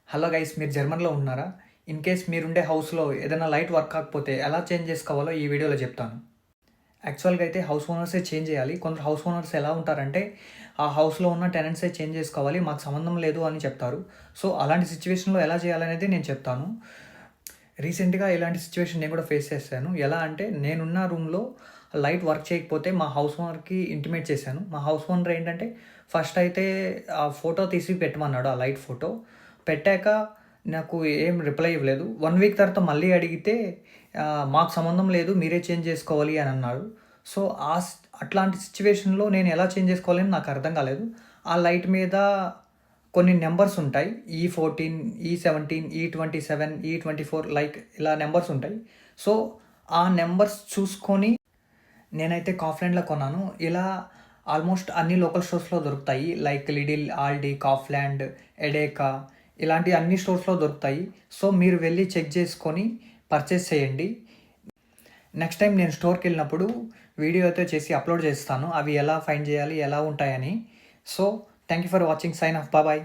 Hello guys, మీరు జర్మన్లో ఉన్నారా? In case మీరుండే హౌస్లో ఏదైనా లైట్ వర్క్ కాకపోతే ఎలా చేంజ్ చేసుకోవాలో ఈ వీడియోలో చెప్తాను. యాక్చువల్గా అయితే హౌస్ ఓనర్సే చేంజ్ చేయాలి. కొందరు హౌస్ ఓనర్స్ ఎలా ఉంటారంటే ఆ హౌస్లో ఉన్న టెనెంట్సే చేంజ్ చేసుకోవాలి, మాకు సంబంధం లేదు అని చెప్తారు. సో అలాంటి సిచ్యువేషన్లో ఎలా చేయాలనేది నేను చెప్తాను. రీసెంట్గా ఇలాంటి సిచ్యువేషన్ నేను కూడా ఫేస్ చేశాను. ఎలా అంటే నేనున్న రూమ్లో లైట్ వర్క్ చేయకపోతే మా హౌస్ ఓనర్కి ఇంటిమేట్ చేశాను. మా హౌస్ ఓనర్ ఏంటంటే ఫస్ట్ అయితే ఆ ఫోటో తీసి పెట్టమన్నాడు, ఆ లైట్ ఫోటో పెట్టాక నాకు ఏం రిప్లై ఇవ్వలేదు. 1 వీక్ తర్వాత మళ్ళీ అడిగితే మాకు సంబంధం లేదు, మీరే చేంజ్ చేసుకోవాలి అని అన్నాడు. సో అట్లాంటి సిచ్యువేషన్లో నేను ఎలా చేంజ్ చేసుకోవాలని నాకు అర్థం కాలేదు. ఆ లైట్ మీద కొన్ని నెంబర్స్ ఉంటాయి, E14, E17, E27, E24 like ఇలా నెంబర్స్ ఉంటాయి. సో ఆ నెంబర్స్ చూసుకొని నేనైతే కాఫ్లాండ్లో కొన్నాను. ఇలా ఆల్మోస్ట్ అన్ని లోకల్ స్టోర్స్లో దొరుకుతాయి, లైక్ లిడిల్, ఆల్డీ, కాఫ్లాండ్, ఎడేకా ఇలాంటి అన్ని స్టోర్స్లో దొరుకుతాయి. సో మీరు వెళ్ళి చెక్ చేసుకొని పర్చేస్ చేయండి. నెక్స్ట్ టైం నేను స్టోర్కి వెళ్ళినప్పుడు వీడియో అయితే చేసి అప్లోడ్ చేస్తాను, అవి ఎలా ఫైండ్ చేయాలి, ఎలా ఉంటాయని. So thank you for watching. Sign off. Bye.